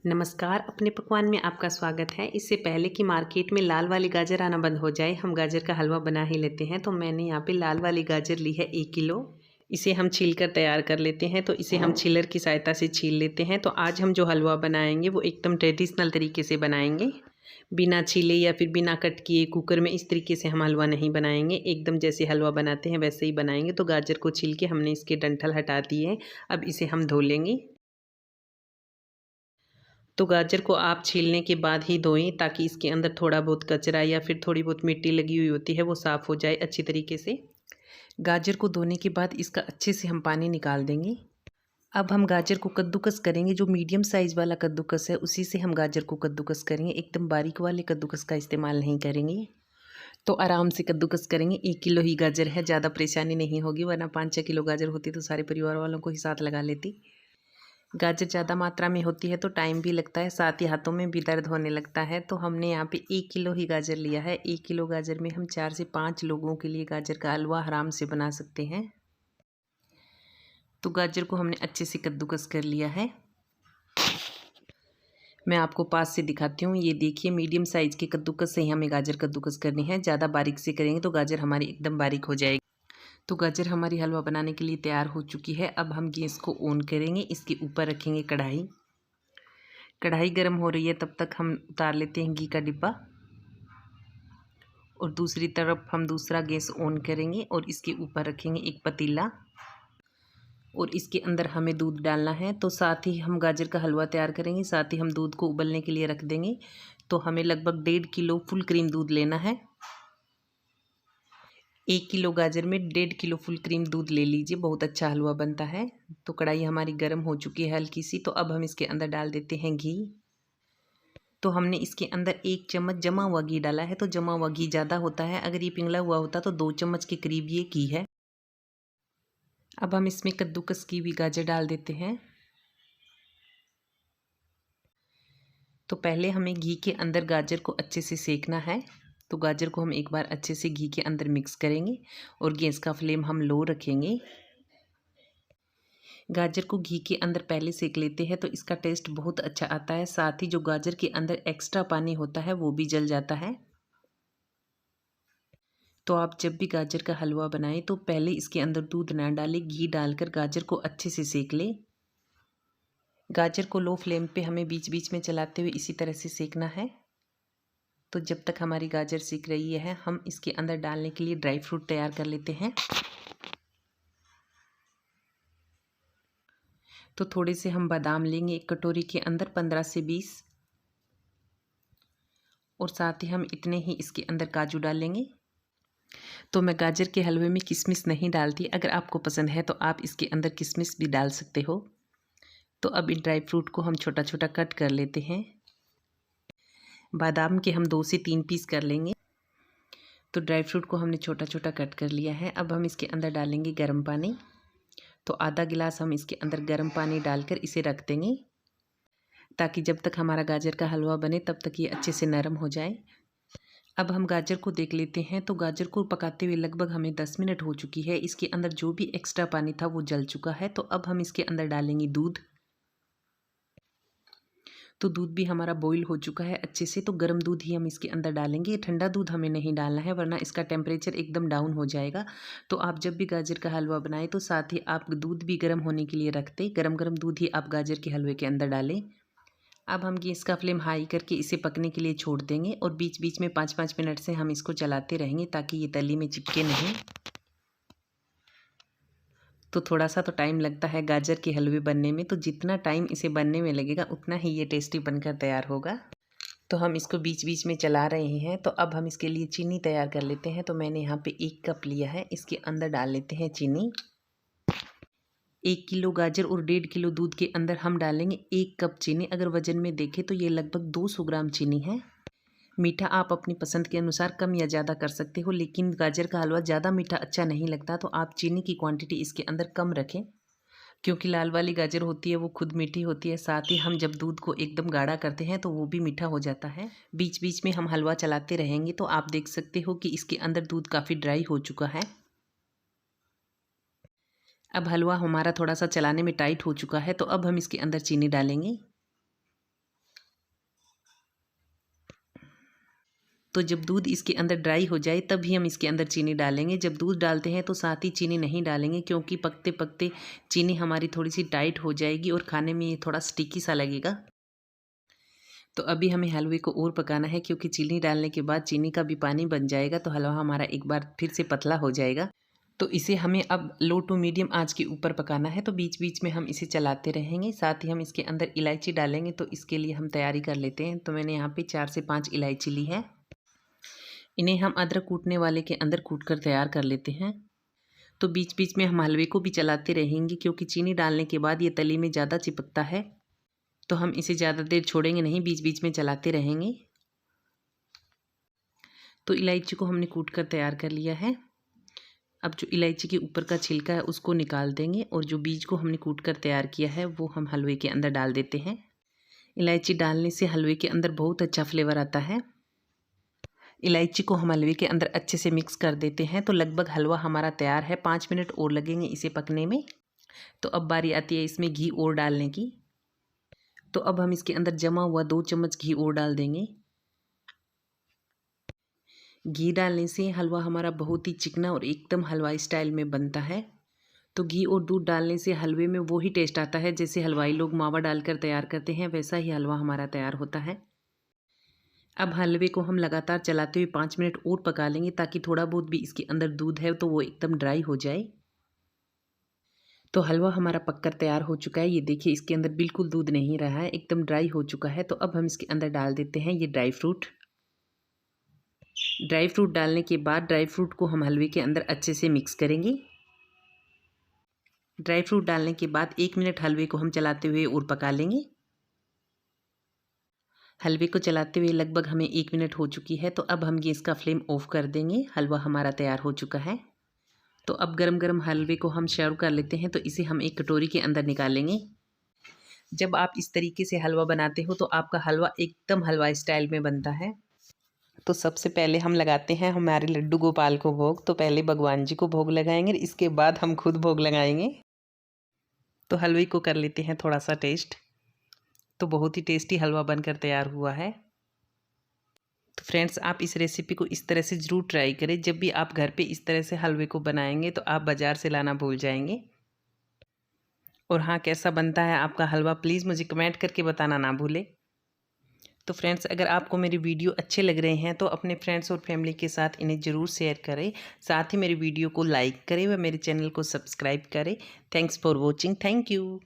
नमस्कार। अपने पकवान में आपका स्वागत है। इससे पहले कि मार्केट में लाल वाली गाजर आना बंद हो जाए, हम गाजर का हलवा बना ही लेते हैं। तो मैंने यहाँ पे लाल वाली गाजर ली है 1 किलो। इसे हम छील कर तैयार कर लेते हैं। तो इसे हम छीलर की सहायता से छील लेते हैं। तो आज हम जो हलवा बनाएंगे वो एकदम ट्रेडिशनल तरीके से बनाएंगे, बिना छीले या फिर बिना कट किए कुकर में। इस तरीके से हम हलवा नहीं बनाएंगे, एकदम जैसे हलवा बनाते हैं वैसे ही बनाएंगे। तो गाजर को छील के हमने इसके डंठल हटा दिए। अब इसे हम धो लेंगे। तो गाजर को आप छीलने के बाद ही धोएं, ताकि इसके अंदर थोड़ा बहुत कचरा या फिर थोड़ी बहुत मिट्टी लगी हुई होती है वो साफ़ हो जाए अच्छी तरीके से। गाजर को धोने के बाद इसका अच्छे से हम पानी निकाल देंगे। अब हम गाजर को कद्दूकस करेंगे। जो मीडियम साइज़ वाला कद्दूकस है उसी से हम गाजर को कद्दूकस करेंगे, एकदम बारीक वाले कद्दूकस का इस्तेमाल नहीं करेंगे। तो आराम से कद्दूकस करेंगे। 1 किलो ही गाजर है, ज़्यादा परेशानी नहीं होगी, वरना 5-6 किलो गाजर होती तो सारे परिवार वालों को ही साथ लगा लेती। गाजर ज़्यादा मात्रा में होती है तो टाइम भी लगता है, साथ ही हाथों में भी दर्द होने लगता है। तो हमने यहाँ पे 1 किलो ही गाजर लिया है। 1 किलो गाजर में हम 4 से 5 लोगों के लिए गाजर का हलवा आराम से बना सकते हैं। तो गाजर को हमने अच्छे से कद्दूकस कर लिया है। मैं आपको पास से दिखाती हूँ। ये देखिए, मीडियम साइज़ के कद्दूकस से ही हमें गाजर कद्दूकस करनी है। ज़्यादा बारीक से करेंगे तो गाजर हमारी एकदम बारीक हो जाएगी। तो गाजर हमारी हलवा बनाने के लिए तैयार हो चुकी है। अब हम गैस को ऑन करेंगे, इसके ऊपर रखेंगे कढ़ाई। कढ़ाई गर्म हो रही है, तब तक हम उतार लेते हैं घी का डिब्बा। और दूसरी तरफ हम दूसरा गैस ऑन करेंगे और इसके ऊपर रखेंगे एक पतीला, और इसके अंदर हमें दूध डालना है। तो साथ ही हम गाजर का हलवा तैयार करेंगे, साथ ही हम दूध को उबलने के लिए रख देंगे। तो हमें लगभग 1.5 किलो फुल क्रीम दूध लेना है। 1 किलो गाजर में 1.5 किलो फुल क्रीम दूध ले लीजिए, बहुत अच्छा हलवा बनता है। तो कढ़ाई हमारी गर्म हो चुकी है हल्की सी। तो अब हम इसके अंदर डाल देते हैं घी। तो हमने इसके अंदर 1 चम्मच जमा हुआ घी डाला है। तो जमा हुआ घी ज़्यादा होता है, अगर ये पिघला हुआ होता तो 2 चम्मच के करीब ये घी है। अब हम इसमें कद्दूकस की हुई गाजर डाल देते हैं। तो पहले हमें घी के अंदर गाजर को अच्छे से सेकना है। तो गाजर को हम एक बार अच्छे से घी के अंदर मिक्स करेंगे और गैस का फ्लेम हम लो रखेंगे। गाजर को घी के अंदर पहले सेक लेते हैं तो इसका टेस्ट बहुत अच्छा आता है, साथ ही जो गाजर के अंदर एक्स्ट्रा पानी होता है वो भी जल जाता है। तो आप जब भी गाजर का हलवा बनाएं तो पहले इसके अंदर दूध ना डालें, घी डालकर गाजर को अच्छे से सेक लें। गाजर को लो फ्लेम पे हमें बीच बीच में चलाते हुए इसी तरह से सेकना है। तो जब तक हमारी गाजर सीख रही है, हम इसके अंदर डालने के लिए ड्राई फ्रूट तैयार कर लेते हैं। तो थोड़े से हम बादाम लेंगे एक कटोरी के अंदर, 15 से 20, और साथ ही हम इतने ही इसके अंदर काजू डालेंगे। तो मैं गाजर के हलवे में किशमिश नहीं डालती, अगर आपको पसंद है तो आप इसके अंदर किशमिश भी डाल सकते हो। तो अब इन ड्राई फ्रूट को हम छोटा छोटा कट कर लेते हैं। बादाम के हम 2 से 3 पीस कर लेंगे। तो ड्राई फ्रूट को हमने छोटा छोटा कट कर लिया है। अब हम इसके अंदर डालेंगे गर्म पानी। तो आधा गिलास हम इसके अंदर गर्म पानी डालकर इसे रख देंगे, ताकि जब तक हमारा गाजर का हलवा बने तब तक ये अच्छे से नरम हो जाए। अब हम गाजर को देख लेते हैं। तो गाजर को पकाते हुए लगभग हमें 10 मिनट हो चुकी है। इसके अंदर जो भी एक्स्ट्रा पानी था वो जल चुका है। तो अब हम इसके अंदर डालेंगे दूध। तो दूध भी हमारा बॉईल हो चुका है अच्छे से। तो गर्म दूध ही हम इसके अंदर डालेंगे, ठंडा दूध हमें नहीं डालना है, वरना इसका टेम्परेचर एकदम डाउन हो जाएगा। तो आप जब भी गाजर का हलवा बनाएं तो साथ ही आप दूध भी गर्म होने के लिए रख दें। गर्म गर्म दूध ही आप गाजर के हलवे के अंदर डालें। अब हम गैस का फ्लेम हाई करके इसे पकने के लिए छोड़ देंगे, और बीच बीच में 5-5 मिनट से हम इसको चलाते रहेंगे, ताकि ये तली में चिपके नहीं। तो थोड़ा सा तो टाइम लगता है गाजर के हलवे बनने में, तो जितना टाइम इसे बनने में लगेगा उतना ही ये टेस्टी बनकर तैयार होगा। तो हम इसको बीच बीच में चला रहे हैं। तो अब हम इसके लिए चीनी तैयार कर लेते हैं। तो मैंने यहाँ पे 1 कप लिया है, इसके अंदर डाल लेते हैं चीनी। 1 किलो गाजर और 1.5 किलो दूध के अंदर हम डालेंगे 1 कप चीनी। अगर वजन में देखें तो ये लगभग 200 ग्राम चीनी है। मीठा आप अपनी पसंद के अनुसार कम या ज़्यादा कर सकते हो, लेकिन गाजर का हलवा ज़्यादा मीठा अच्छा नहीं लगता। तो आप चीनी की क्वांटिटी इसके अंदर कम रखें, क्योंकि लाल वाली गाजर होती है वो खुद मीठी होती है, साथ ही हम जब दूध को एकदम गाढ़ा करते हैं तो वो भी मीठा हो जाता है। बीच बीच में हम हलवा चलाते रहेंगे। तो आप देख सकते हो कि इसके अंदर दूध काफ़ी ड्राई हो चुका है। अब हलवा हमारा थोड़ा सा चलाने में टाइट हो चुका है। तो अब हम इसके अंदर चीनी डालेंगे। तो जब दूध इसके अंदर ड्राई हो जाए तब ही हम इसके अंदर चीनी डालेंगे। जब दूध डालते हैं तो साथ ही चीनी नहीं डालेंगे, क्योंकि पकते पकते चीनी हमारी थोड़ी सी टाइट हो जाएगी और खाने में ये थोड़ा स्टिकी सा लगेगा। तो अभी हमें हलवे को और पकाना है, क्योंकि चीनी डालने के बाद चीनी का भी पानी बन जाएगा तो हलवा हमारा एक बार फिर से पतला हो जाएगा। तो इसे हमें अब लो टू मीडियम आंच के ऊपर पकाना है। तो बीच बीच में हम इसे चलाते रहेंगे। साथ ही हम इसके अंदर इलायची डालेंगे, तो इसके लिए हम तैयारी कर लेते हैं। तो मैंने यहाँ पे 4 से 5 इलायची ली है। इन्हें हम अदरक कूटने वाले के अंदर कूट कर तैयार कर लेते हैं। तो बीच बीच में हम हलवे को भी चलाते रहेंगे, क्योंकि चीनी डालने के बाद ये तली में ज़्यादा चिपकता है। तो हम इसे ज़्यादा देर छोड़ेंगे नहीं, बीच बीच में चलाते रहेंगे। तो इलायची को हमने कूट कर तैयार कर लिया है। अब जो इलायची के ऊपर का छिलका है उसको निकाल देंगे, और जो बीज को हमने कूट कर तैयार किया है वो हम हलवे के अंदर डाल देते हैं। इलायची डालने से हलवे के अंदर बहुत अच्छा फ्लेवर आता है। इलायची को हम हलवे के अंदर अच्छे से मिक्स कर देते हैं। तो लगभग हलवा हमारा तैयार है। 5 मिनट और लगेंगे इसे पकने में। तो अब बारी आती है इसमें घी और डालने की। तो अब हम इसके अंदर जमा हुआ 2 चम्मच घी और डाल देंगे। घी डालने से हलवा हमारा बहुत ही चिकना और एकदम हलवाई स्टाइल में बनता है। तो घी और दूध डालने से हलवे में वो ही टेस्ट आता है जैसे हलवाई लोग मावा डालकर तैयार करते हैं, वैसा ही हलवा हमारा तैयार होता है। अब हलवे को हम लगातार चलाते हुए 5 मिनट और पका लेंगे, ताकि थोड़ा बहुत भी इसके अंदर दूध है तो वो एकदम ड्राई हो जाए। तो हलवा हमारा पककर तैयार हो चुका है। ये देखिए, इसके अंदर बिल्कुल दूध नहीं रहा है, एकदम ड्राई हो चुका है। तो अब हम इसके अंदर डाल देते हैं ये ड्राई फ्रूट। ड्राई फ्रूट डालने के बाद ड्राई फ्रूट को हम हलवे के अंदर अच्छे से मिक्स करेंगे। ड्राई फ्रूट डालने के बाद 1 मिनट हलवे को हम चलाते हुए और पका लेंगे। हलवे को चलाते हुए लगभग हमें 1 मिनट हो चुकी है। तो अब हम गैस का फ्लेम ऑफ कर देंगे। हलवा हमारा तैयार हो चुका है। तो अब गरम गरम हलवे को हम सर्व कर लेते हैं। तो इसे हम एक कटोरी के अंदर निकालेंगे। जब आप इस तरीके से हलवा बनाते हो तो आपका हलवा एकदम हलवाई स्टाइल में बनता है। तो सबसे पहले हम लगाते हैं हमारे लड्डू गोपाल को भोग। तो पहले भगवान जी को भोग लगाएंगे, इसके बाद हम खुद भोग लगाएंगे। तो हलवे को कर लेते हैं थोड़ा सा टेस्ट। तो बहुत ही टेस्टी हलवा बनकर तैयार हुआ है। तो फ्रेंड्स, आप इस रेसिपी को इस तरह से ज़रूर ट्राई करें। जब भी आप घर पे इस तरह से हलवे को बनाएंगे तो आप बाज़ार से लाना भूल जाएंगे। और हाँ, कैसा बनता है आपका हलवा प्लीज़ मुझे कमेंट करके बताना ना भूलें। तो फ्रेंड्स, अगर आपको मेरी वीडियो अच्छे लग रहे हैं तो अपने फ्रेंड्स और फैमिली के साथ इन्हें ज़रूर शेयर करें। साथ ही मेरी वीडियो को लाइक करें व मेरे चैनल को सब्सक्राइब करें। Thanks for watching. Thank you.